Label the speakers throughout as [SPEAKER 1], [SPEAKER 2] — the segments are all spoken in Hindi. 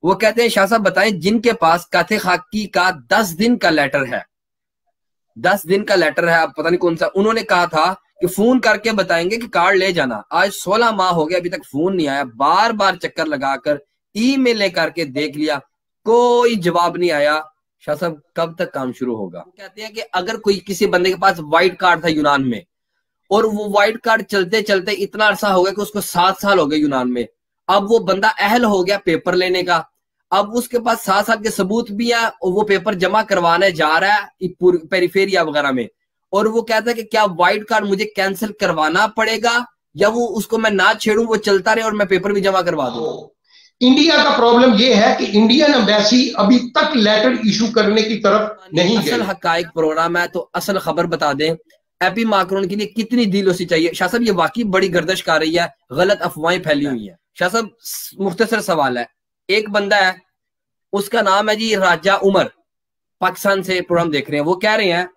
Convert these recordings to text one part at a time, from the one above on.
[SPEAKER 1] वो कहते हैं शाह साहब बताएं जिनके पास काथे खाकी का 10 दिन का लेटर है, 10 दिन का लेटर है, आप पता नहीं कौन सा, उन्होंने कहा था कि फोन करके बताएंगे कि कार्ड ले जाना। आज 16 माह हो गया, अभी तक फोन नहीं आया, बार बार चक्कर लगाकर ईमेल लेकर के देख लिया, कोई जवाब नहीं आया। शाह साहब कब तक काम शुरू होगा? वो कहते हैं कि अगर कोई किसी बंदे के पास व्हाइट कार्ड था यूनान में, और वो व्हाइट कार्ड चलते चलते इतना अरसा हो गया कि उसको 7 साल हो गए यूनान में, अब वो बंदा अहल हो गया पेपर लेने का, अब उसके पास 7 साल के सबूत भी है और वो पेपर जमा करवाने जा रहा है पेरिफेरिया वगैरह में, और वो कहता है कि क्या व्हाइट कार्ड मुझे कैंसिल करवाना पड़ेगा या वो उसको मैं ना छेड़ूं, वो चलता रहे और मैं पेपर भी जमा करवा दूं।
[SPEAKER 2] इंडिया का प्रॉब्लम ये है कि इंडियन एम्बेसी अभी तक लेटर इशू करने की तरफ नहीं गई।
[SPEAKER 1] असल हकाइक प्रोग्राम है तो असल खबर बता दें। एपी माकरोन के लिए कितनी दिलोसी चाहिए? शाह साहब ये वाकई बड़ी गर्दिश कर रही है, गलत अफवाहें फैली हुई है। शाह साहब मुख्तसर सवाल है, एक बंदा है उसका नाम है जी राजा उमर, पाकिस्तान से प्रोग्राम देख रहे हैं, वो कह रहे हैं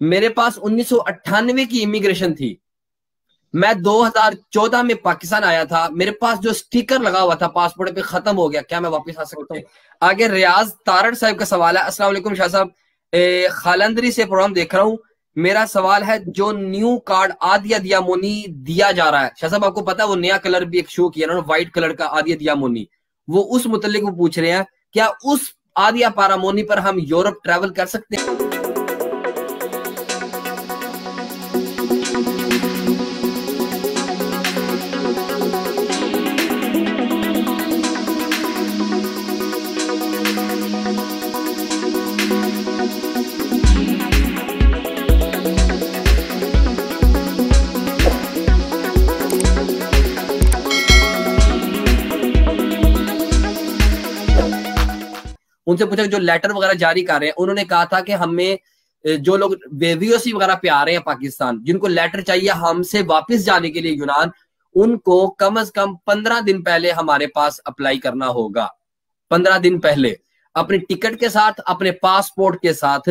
[SPEAKER 1] मेरे पास 1998 की इमिग्रेशन थी, मैं 2014 में पाकिस्तान आया था, मेरे पास जो स्टिकर लगा हुआ था पासपोर्ट पे खत्म हो गया, क्या मैं वापस आ सकता हूँ? आगे रियाज तारड़ साहब का सवाल है, अस्सलाम वालेकुम शाह साहब, खालंदरी से प्रोग्राम देख रहा हूँ, मेरा सवाल है जो न्यू कार्ड आदिया दियामोनी दिया जा रहा है, शाह साहब आपको पता है वो नया कलर भी एक शो किया ना व्हाइट कलर का आदिया दियामोनी, वो उस मुतल्लिक वो पूछ रहे हैं क्या उस आदिया पारामोनी पर हम यूरोप ट्रैवल कर सकते हैं? उनसे पूछा जो लेटर वगैरह जारी कर रहे हैं, उन्होंने कहा था कि हमें जो लोग वेवीओसी वगैरह पे आ रहे हैं पाकिस्तान, जिनको लेटर चाहिए हमसे वापस जाने के लिए यूनान, उनको कम से कम 15 दिन पहले हमारे पास अप्लाई करना होगा, 15 दिन पहले अपने टिकट के साथ, अपने पासपोर्ट के साथ,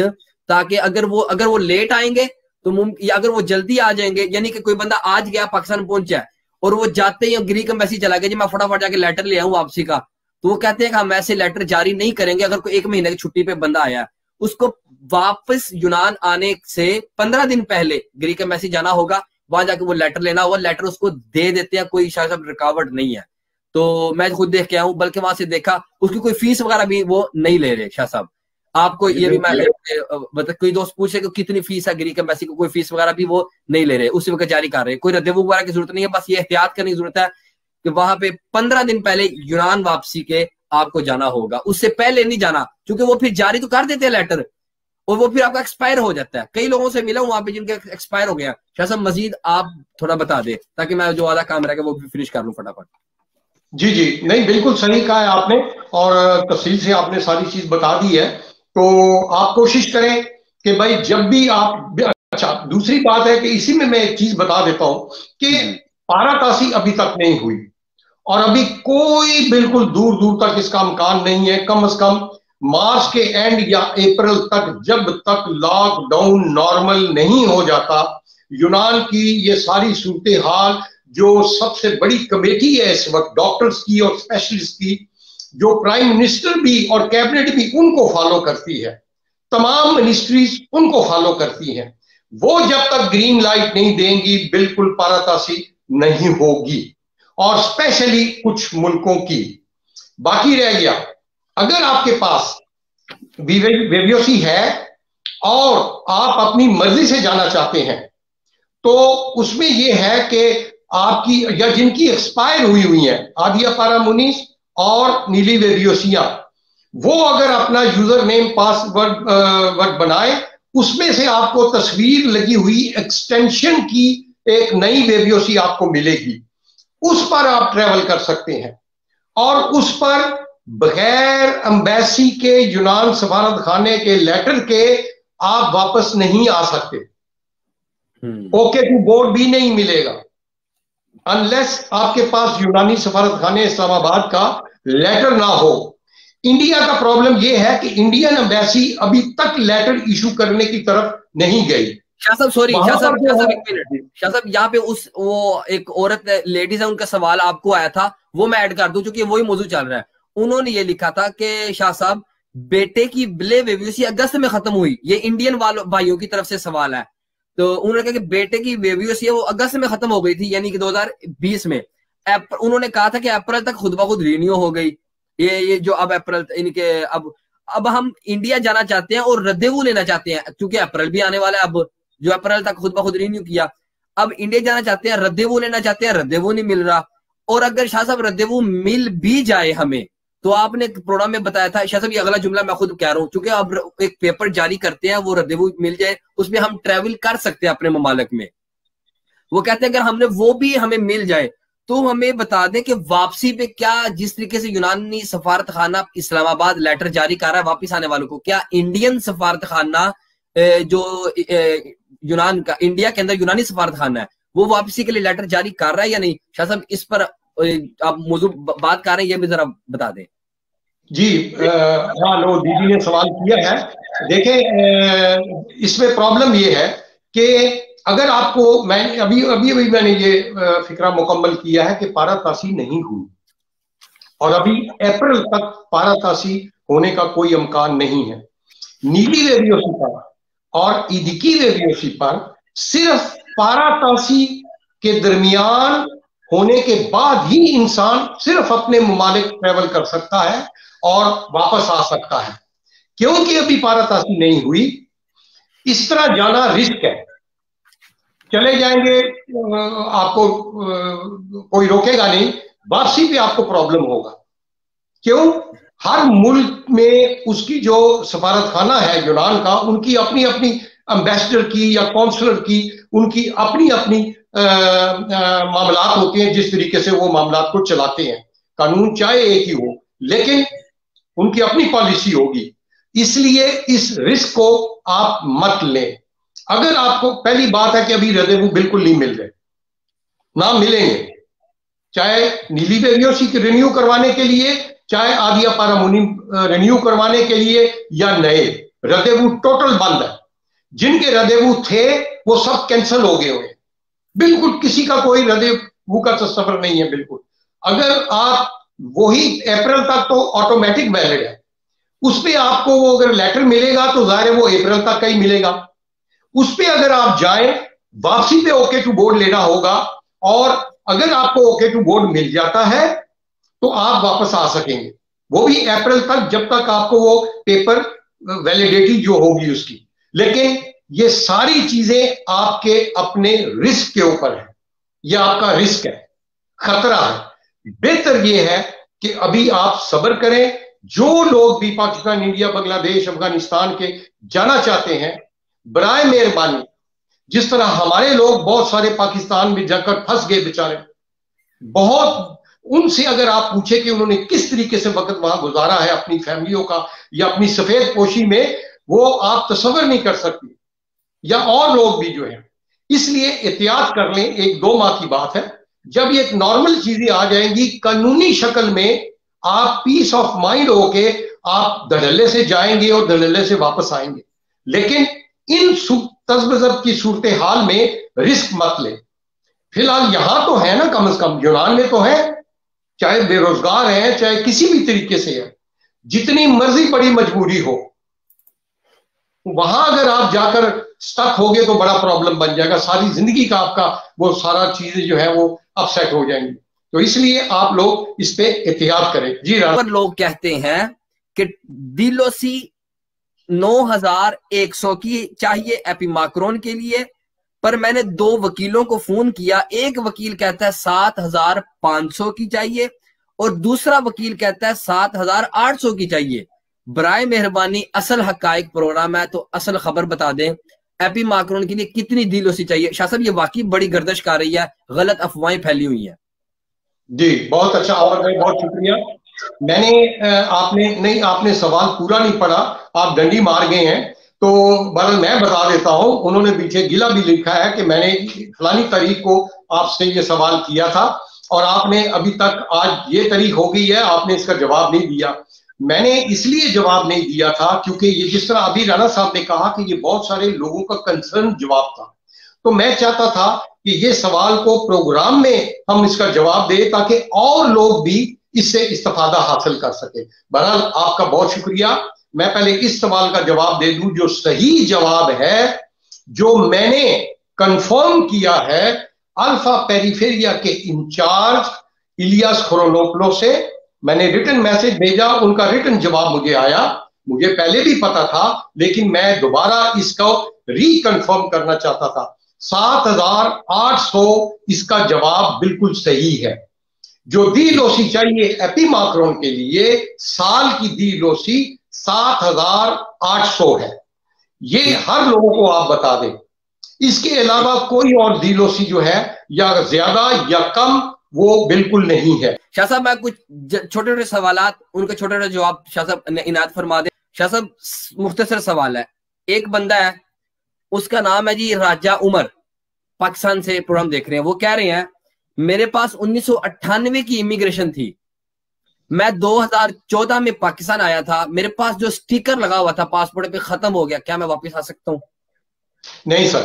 [SPEAKER 1] ताकि अगर वो लेट आएंगे तो या अगर वो जल्दी आ जाएंगे, यानी कि कोई बंदा आज गया पाकिस्तान पहुंचा है और वो जाते ही ग्रीक एम्बेसी चला गया जी मैं फटाफट जाके लेटर ले आऊं वापसी का, तो वो कहते हैं कि हम ऐसे लेटर जारी नहीं करेंगे। अगर कोई 1 महीने की छुट्टी पे बंदा आया, उसको वापस यूनान आने से 15 दिन पहले ग्रीक एम्बेसी जाना होगा, वहां जाके वो लेटर लेना होगा, लेटर उसको दे देते हैं, कोई शायद रुकावट नहीं है। तो मैं खुद देख के आया हूं, बल्कि वहां से देखा उसकी कोई फीस वगैरह भी वो नहीं ले रहे। शाह साहब आपको ये भी मैं मतलब कोई दोस्त पूछे कि कितनी फीस है ग्रीक एम्बेसी को, कोई फीस वगैरह भी वो नहीं ले रहे, उसी वक्त जारी कर रहे हैं, कोई रद्द वगैरह की जरूरत नहीं है, बस ये एहतियात करने की जरूरत है कि वहां पे 15 दिन पहले यूनान वापसी के आपको जाना होगा, उससे पहले नहीं जाना, क्योंकि वो फिर जारी तो कर देते हैं लेटर और वो फिर आपका एक्सपायर हो जाता है। कई लोगों से मिला हूं वहां पे जिनके एक्सपायर हो गया। शाह साहब मजीद आप थोड़ा बता दे ताकि मैं जो आधा काम रहेगा वो भी फिनिश कर लूं फटाफट।
[SPEAKER 2] जी जी, नहीं बिल्कुल सही कहा है आपने और तफसील से आपने सारी चीज बता दी है। तो आप कोशिश करें कि भाई जब भी आप, अच्छा दूसरी बात है कि इसी में मैं एक चीज बता देता हूं कि पाराकासी अभी तक नहीं हुई और अभी कोई बिल्कुल दूर दूर तक इसका इम्कान नहीं है। कम से कम मार्च के एंड या अप्रैल तक, जब तक लॉकडाउन नॉर्मल नहीं हो जाता, यूनान की ये सारी सूरत हाल, जो सबसे बड़ी कमेटी है इस वक्त डॉक्टर्स की और स्पेशलिस्ट की, जो प्राइम मिनिस्टर भी और कैबिनेट भी उनको फॉलो करती है, तमाम मिनिस्ट्रीज उनको फॉलो करती हैं, वो जब तक ग्रीन लाइट नहीं देंगी बिल्कुल पाराकासी नहीं होगी। और स्पेशली कुछ मुल्कों की बाकी रह गया, अगर आपके पास वेवियोसी है और आप अपनी मर्जी से जाना चाहते हैं तो उसमें यह है कि आपकी या जिनकी एक्सपायर हुई है आदिया पारामुनीस और नीली वेवियोसिया, वो अगर अपना यूजर नेम पासवर्ड बनाए, उसमें से आपको तस्वीर लगी हुई एक्सटेंशन की एक नई वेवियोसी आपको मिलेगी, उस पर आप ट्रेवल कर सकते हैं और उस पर बगैर एम्बेसी के यूनान सफारत खाने के लेटर के आप वापस नहीं आ सकते। ओके टू बोर्ड भी नहीं मिलेगा अनलेस आपके पास यूनानी सफारत खाने इस्लामाबाद का लेटर ना हो। इंडिया का प्रॉब्लम यह है कि इंडियन एम्बेसी अभी तक लेटर इशू करने की तरफ नहीं गई।
[SPEAKER 1] शाह साहब सॉरी, शाह साहब एक मिनट, शाह साहब यहाँ पे वो एक औरत लेडीज है, उनका सवाल आपको आया था, वो मैं ऐड कर दूं क्योंकि वही मौजूद चल रहा है। उन्होंने ये लिखा था कि शाह साहब बेटे की ब्ले वेव्यूसी अगस्त में खत्म हुई, ये इंडियन वालों भाइयों की तरफ से सवाल है। तो उन्होंने कहा कि बेटे की वेव्यूसी है वो अगस्त में खत्म हो गई थी, यानी कि 2020 में। उन्होंने कहा था कि अप्रैल तक खुद ब खुद रिन्यू हो गई। ये जो अब अप्रैल इनके अब हम इंडिया जाना चाहते हैं और रद्देवू लेना चाहते हैं, क्योंकि अप्रैल भी आने वाला है। अब जो अप्रैल तक खुद ब खुद रिन्यू किया, अब इंडिया जाना चाहते हैं, रद्देवू लेना चाहते हैं, रद्देवू नहीं मिल रहा। और अगर शाह साहब रद्देवू मिल भी जाए हमें, तो आपने प्रोग्राम में बताया था शाह साहब, ये अगला जुमला मैं खुद कह रहा हूँ, क्योंकि अब एक पेपर जारी करते हैं, वो रद्देवू मिल जाए, उसमें हम ट्रेवल कर सकते हैं अपने ममालिक में। वो कहते हैं अगर हमने वो भी हमें मिल जाए तो हमें बता दें कि वापसी पे क्या, जिस तरीके से यूनानी सफारत खाना इस्लामाबाद लेटर जारी कर रहा है वापस आने वालों को, क्या इंडियन सफारत खाना जो यूनान का, इंडिया के अंदर यूनानी सफारत खाना है, वो वापसी के लिए लेटर जारी कर रहा है या नहीं? शाह साहब इस पर आप मौजू बात कर रहे हैं, ये भी जरा बता दें।
[SPEAKER 2] जी हाँ, लो दीदी ने सवाल किया है। देखें, इसमें प्रॉब्लम ये है कि अगर आपको, मैं अभी अभी अभी मैंने ये फिक्रा मुकम्मल किया है कि पारातासी नहीं हुई, और अभी अप्रैल तक पारातासी होने का कोई इम्कान नहीं है। नीली वेवियोसी पर और इदिकी वेवियोसी पर सिर्फ पारातासी के दरमियान होने के बाद ही इंसान सिर्फ अपने मुमालिक ट्रेवल कर सकता है और वापस आ सकता है। क्योंकि अभी पारातासी नहीं हुई, इस तरह जाना रिस्क है। चले जाएंगे, आपको कोई रोकेगा नहीं, वापसी पे आपको प्रॉब्लम होगा। क्यों? हर मुल्क में उसकी जो सफारत खाना है यूनान का, उनकी अपनी अपनी एम्बेसडर की या कौंसलर की उनकी अपनी अपनी मामलात होते हैं, जिस तरीके से वो मामलात को चलाते हैं। कानून चाहे एक ही हो, लेकिन उनकी अपनी पॉलिसी होगी। इसलिए इस रिस्क को आप मत लें। अगर आपको, पहली बात है कि अभी रदेवू बिल्कुल नहीं मिल रहे, ना मिलेंगे, चाहे नीली वेवियोसी की रिन्यू करवाने के लिए, चाहे आदिया पारामुनी रिन्यू करवाने के लिए, या नए रदेवू टोटल बंद है। जिनके रदेवू थे वो सब कैंसिल हो गए हुए, बिल्कुल किसी का कोई रदेवू का तस्वर नहीं है बिल्कुल। अगर आप वही अप्रैल तक तो ऑटोमेटिक वैलिड है, उस पर आपको वो अगर लेटर मिलेगा तो जाहिर है वो अप्रैल तक का ही मिलेगा। उस पर अगर आप जाएं, वापसी पे ओके टू बोर्ड लेना होगा, और अगर आपको ओके टू बोर्ड मिल जाता है तो आप वापस आ सकेंगे, वो भी अप्रैल तक, जब तक आपको वो पेपर वैलिडिटी जो होगी उसकी। लेकिन ये सारी चीजें आपके अपने रिस्क के ऊपर है, ये आपका रिस्क है, खतरा है। बेहतर ये है कि अभी आप सब्र करें। जो लोग भी पाकिस्तान, इंडिया, बांग्लादेश, अफगानिस्तान के जाना चाहते हैं, बराए मेहरबानी, जिस तरह हमारे लोग बहुत सारे पाकिस्तान में जाकर फंस गए बेचारे, बहुत, उनसे अगर आप पूछे कि उन्होंने किस तरीके से वक्त वहां गुजारा है अपनी फैमिलियों का या अपनी सफेद पोशी में, वो आप तस्वर नहीं कर सकते, या और लोग भी जो है। इसलिए एहतियात कर लें, 1-2 माह की बात है। जब ये नॉर्मल चीजें आ जाएंगी कानूनी शक्ल में, आप पीस ऑफ माइंड होके आप धड़ल्ले से जाएंगे और धड़ल्ले से वापस आएंगे। लेकिन इन तज़ब्ज़ब की सूरत हाल में रिस्क मत ले। फिलहाल यहां तो है ना, कम से कम यूनान में तो है, चाहे बेरोजगार है, चाहे किसी भी तरीके से है, जितनी मर्जी बड़ी मजबूरी हो, वहां अगर आप जाकर स्टक हो गए तो बड़ा प्रॉब्लम बन जाएगा। सारी जिंदगी का आपका वो सारा चीजें जो है वो अपसेट हो जाएंगी। तो इसलिए आप लोग इस पे एहतियात करें। जी
[SPEAKER 1] पर लोग कहते हैं कि दिलोसी 9100 की चाहिए एपिमाक्रोन के लिए, पर मैंने 2 वकीलों को फोन किया, एक वकील कहता है 7500 की चाहिए और दूसरा वकील कहता है 7800 की चाहिए। बराए मेहरबानी असल हकाइक प्रोग्राम है, तो असल खबर बता दें, एपिमाक्रोन के लिए कितनी दिलोसी चाहिए? शाह साहब ये वाकई बड़ी गर्दिश कर रही है, गलत अफवाहें फैली हुई हैं।
[SPEAKER 2] जी बहुत अच्छा आवाज भाई, बहुत शुक्रिया। आपने सवाल पूरा नहीं पढ़ा, आप डंडी मार गए हैं। तो बहरहाल मैं बता देता हूं, उन्होंने पीछे गिला भी लिखा है कि मैंने फलानी तारीख को आपसे ये सवाल किया था और आपने अभी तक, आज ये तारीख हो गई है, आपने इसका जवाब नहीं दिया। मैंने इसलिए जवाब नहीं दिया था क्योंकि ये जिस तरह अभी राणा साहब ने कहा कि ये बहुत सारे लोगों का कंसर्न जवाब था, तो मैं चाहता था कि ये सवाल को प्रोग्राम में हम इसका जवाब दें ताकि और लोग भी इससे इस्तेफादा हासिल कर सके। बहरहाल आपका बहुत शुक्रिया। मैं पहले इस सवाल का जवाब दे दूं, जो सही जवाब है, जो मैंने कंफर्म किया है अल्फा पेरिफेरिया के इंचार्ज इलियास ख्रोनोप्लो से। मैंने रिटन मैसेज भेजा, उनका रिटन जवाब मुझे आया। मुझे पहले भी पता था, लेकिन मैं दोबारा इसको रिकंफर्म करना चाहता था। 7,800 इसका जवाब बिल्कुल सही है। जो दी लोसी चाहिए एपिमाक्रोन के लिए, साल की दी लोसी 7,800 है। ये हर लोगों को आप बता दें। इसके अलावा कोई और दी लोसी जो है या ज्यादा या कम, वो बिल्कुल नहीं है।
[SPEAKER 1] शाह साहब मैं कुछ छोटे छोटे सवालात, उनके छोटे छोटे जवाब शाह साहब इनायत फरमा दे। शाह साहब मुख्तसर सवाल है। एक बंदा है, उसका नाम है जी राजा उमर, पाकिस्तान से प्रोग्राम देख रहे हैं। वो कह रहे हैं मेरे पास 1998 की इमिग्रेशन थी, मैं 2014 में पाकिस्तान आया था, मेरे पास जो स्टिकर लगा हुआ था पासपोर्ट पे खत्म हो गया, क्या मैं वापस आ सकता हूँ?
[SPEAKER 2] नहीं सर,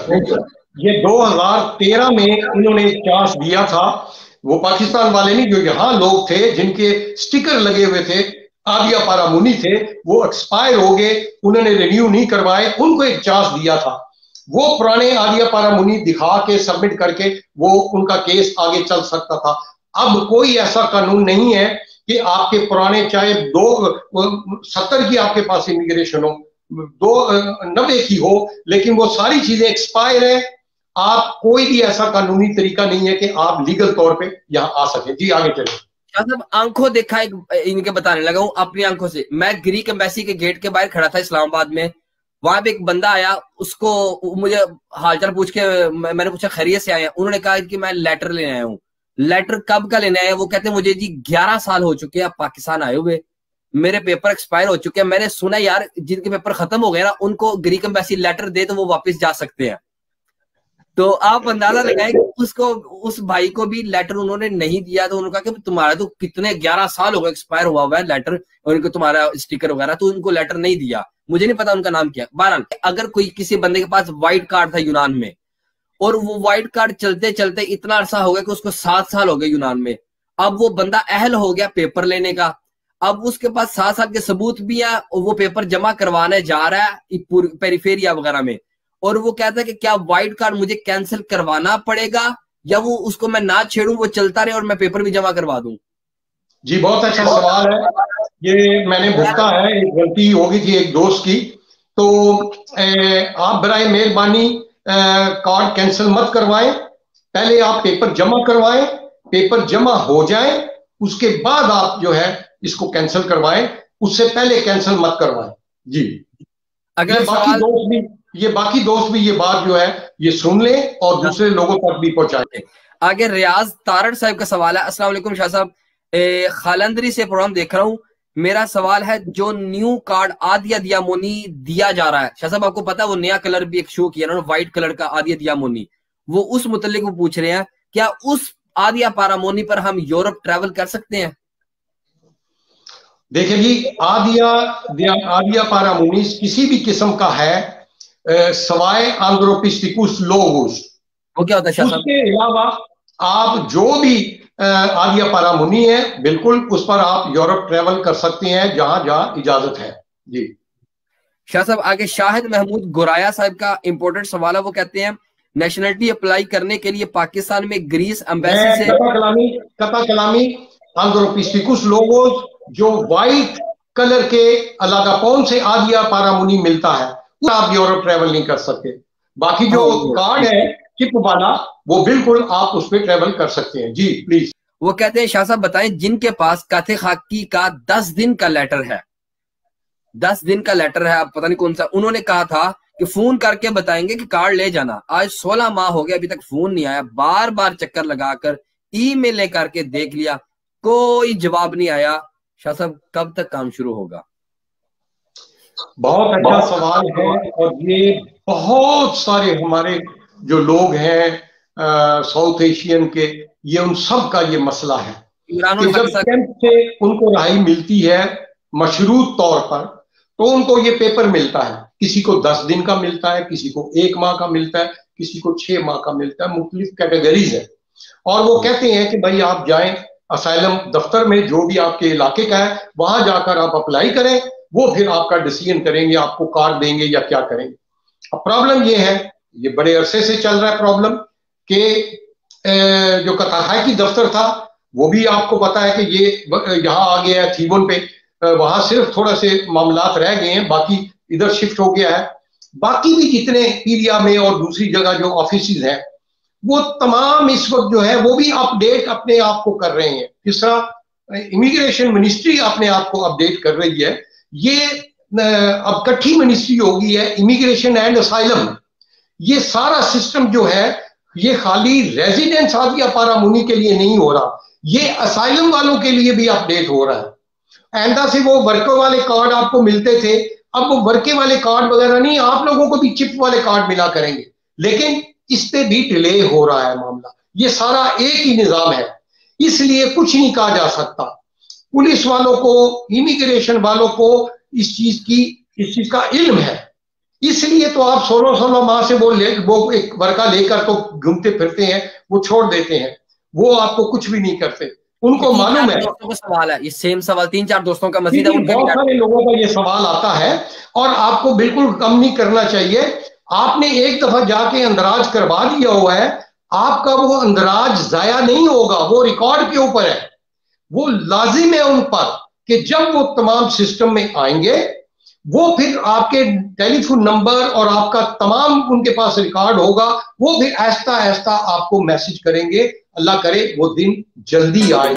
[SPEAKER 2] ये 2013 में उन्होंने चांस दिया था। वो पाकिस्तान वाले नहीं, जो यहाँ लोग थे जिनके स्टिकर लगे हुए थे, आदिया पारामुनी थे, वो एक्सपायर हो गए, उन्होंने रिन्यू नहीं करवाए, उनको एक चांस दिया था। वो पुराने आदिया पारामुनी दिखा के सबमिट करके वो उनका केस आगे चल सकता था। अब कोई ऐसा कानून नहीं है कि आपके पुराने, चाहे 70 की आपके पास इमिग्रेशन हो, 90 की हो, लेकिन वो सारी चीजें एक्सपायर है। आप कोई भी ऐसा कानूनी तरीका नहीं है कि आप लीगल तौर पे यहाँ आ सके। जी आगे चले।
[SPEAKER 1] मतलब आंखों देखा एक इनके बताने लगा हूँ अपनी आंखों से। मैं ग्रीक एम्बेसी के गेट के बाहर खड़ा था इस्लामाबाद में, वहां पे एक बंदा आया, उसको मुझे हालचाल पूछ के मैंने पूछा खैरियत से आए हैं? उन्होंने कहा कि मैं लेटर लेने आया हूँ। लेटर कब का लेने आया? वो कहते हैं मुझे जी 11 साल हो चुके हैं आप पाकिस्तान आए हुए, मेरे पेपर एक्सपायर हो चुके हैं। मैंने सुना यार जिनके पेपर खत्म हो गए ना, उनको ग्रीक एम्बेसी लेटर दे तो वो वापस जा सकते हैं। तो आप अंदाजा लगाएं कि उसको, उस भाई को भी लेटर उन्होंने नहीं दिया। तो उन्होंने कहा कि तुम्हारा तो कितने 11 साल हो गए एक्सपायर हुआ हुआ है लेटर, और इनको तुम्हारा स्टिकर वगैरह, तो उनको लेटर नहीं दिया। मुझे नहीं पता उनका नाम क्या। बहरहाल अगर कोई किसी बंदे के पास व्हाइट कार्ड था यूनान में, और वो व्हाइट कार्ड चलते चलते इतना अरसा हो गया कि उसको 7 साल हो गए यूनान में, अब वो बंदा अहल हो गया पेपर लेने का, अब उसके पास 7 साल के सबूत भी है, और वो पेपर जमा करवाने जा रहा है पेरिफेरिया वगैरह में, और वो कहता है कि क्या व्हाइट कार्ड मुझे कैंसिल करवाना पड़ेगा, या वो उसको मैं ना छेड़ूं, वो चलता रहे और मैं पेपर भी जमा करवा दूं?
[SPEAKER 2] जी बहुत अच्छा सवाल है। ये मैंने भुगता है, एक गलती हो गई थी एक दोस्त की। तो आप बराए मेहरबानी कार्ड कैंसिल मत करवाएं, पहले आप पेपर जमा करवाएं, पेपर जमा हो जाए उसके बाद आप जो है इसको कैंसिल करवाएं, उससे पहले कैंसिल मत करवाएं। जी
[SPEAKER 1] अगला
[SPEAKER 2] बाकी दोस्त भी ये बात जो है ये सुन ले और दूसरे लोगों तक भी पहुंचाए।
[SPEAKER 1] आगे रियाज तारड़ साहब का सवाल है। अस्सलाम वालेकुम शाह साहब, खालंदरी से प्रोग्राम देख रहा हूँ। मेरा सवाल है, जो न्यू कार्ड आदिया दियामोनी दिया जा रहा है, शाह साहब आपको पता है वो नया कलर भी एक शो किया उन्होंने, व्हाइट कलर का आदिया दियामोनी, वो उस मुतल्लिक वो पूछ रहे हैं क्या उस आदिया पारामोनी पर हम यूरोप ट्रैवल कर सकते हैं?
[SPEAKER 2] देखिए जी, आदिया पारामोनिस किसी भी किस्म का है सवाए आंद्रोपिस्टिकुस लोगुस,
[SPEAKER 1] वो क्या होता है शाह साहब?
[SPEAKER 2] उसके अलावा आप जो भी आदिया पारामुनी है, बिल्कुल उस पर आप यूरोप ट्रेवल कर सकते हैं जहां जहां इजाजत है। जी
[SPEAKER 1] शाह साहब आगे शाहिद महमूद गुराया साहब का इंपोर्टेंट सवाल है। वो कहते हैं नेशनलिटी अप्लाई करने के लिए पाकिस्तान में ग्रीस एम्बेसी से
[SPEAKER 2] कता कलामी आंद्रोपिस्टिकुस लोगोस जो व्हाइट कलर के अलागापोन से आदिया पारामुनी मिलता है, आप यूरोप ट्रेवल नहीं कर सकते। बाकी जो कार्ड है चिप वाला, वो बिल्कुल आप उस पर ट्रेवल कर सकते हैं। जी प्लीज।
[SPEAKER 1] वो कहते हैं शाह साहब बताएं जिनके पास काथे खाकी का 10 दिन का लेटर है, 10 दिन का लेटर है, आप पता नहीं कौन सा, उन्होंने कहा था कि फोन करके बताएंगे कि कार्ड ले जाना। आज 16 माह हो गया, अभी तक फोन नहीं आया, बार बार चक्कर लगाकर ईमेल करके देख लिया, कोई जवाब नहीं आया। शाह साहब कब तक काम शुरू होगा?
[SPEAKER 2] बहुत अच्छा सवाल है, और ये बहुत सारे हमारे जो लोग हैं साउथ एशियन के, ये उन सब का ये मसला है कि जब कैंप से उनको रिहाई मिलती है मशरूत तौर पर, तो उनको ये पेपर मिलता है। किसी को 10 दिन का मिलता है, किसी को 1 माह का मिलता है, किसी को 6 माह का मिलता है, मुख्तलिफ कैटेगरीज है। और वो कहते हैं कि भाई आप जाएं असाइलम दफ्तर में, जो भी आपके इलाके का है, वहां जाकर आप अप्लाई करें। वो फिर आपका डिसीजन करेंगे, आपको कार्ड देंगे या क्या करेंगे। अब प्रॉब्लम ये है, ये बड़े अरसे से चल रहा है प्रॉब्लम, कि जो कताहाई की दफ्तर था वो भी आपको पता है कि ये यहाँ आ गया है थीबोन पे, वहां सिर्फ थोड़ा से मामलात रह गए हैं, बाकी इधर शिफ्ट हो गया है। बाकी भी जितने पीरिया में और दूसरी जगह जो ऑफिस हैं, वो तमाम इस वक्त जो है वो भी अपडेट अपने आप को कर रहे हैं। जिस तरह इमिग्रेशन मिनिस्ट्री अपने आप को अपडेट कर रही है, ये अब इकट्ठी मिनिस्ट्री होगी है, इमिग्रेशन एंड असाइलम। ये सारा सिस्टम जो है ये खाली रेजिडेंट्स आदिया पारामूनी के लिए नहीं हो रहा, ये असाइलम वालों के लिए भी अपडेट हो रहा है। आइंदा से वो वर्कर वाले कार्ड आपको मिलते थे, अब वो वर्के वाले कार्ड वगैरह नहीं, आप लोगों को भी चिप वाले कार्ड मिला करेंगे। लेकिन इस पे भी डिले हो रहा है मामला। ये सारा एक ही निजाम है, इसलिए कुछ नहीं कहा जा सकता। पुलिस वालों को, इमिग्रेशन वालों को इस चीज का इल्म है, इसलिए तो आप 16-16 माह से वो एक वर्का लेकर तो घूमते फिरते हैं, वो छोड़ देते हैं, वो आपको कुछ भी नहीं करते। उनको मालूम है।
[SPEAKER 1] दोस्तों का सवाल है, ये सेम सवाल 3-4 दोस्तों का मजीद है,
[SPEAKER 2] बहुत सारे लोगों का ये सवाल आता है और आपको बिल्कुल कम नहीं करना चाहिए। आपने एक दफा जाके अंदराज करवा दिया हुआ है, आपका वो अंदराज जाया नहीं होगा, वो रिकॉर्ड के ऊपर है। वो लाजिम है उन पर कि जब वो तमाम सिस्टम में आएंगे, वो फिर आपके टेलीफोन नंबर और आपका तमाम उनके पास रिकॉर्ड होगा, वो फिर आहिस्ता आहिस्ता आपको मैसेज करेंगे। अल्लाह करे वो दिन जल्दी आए।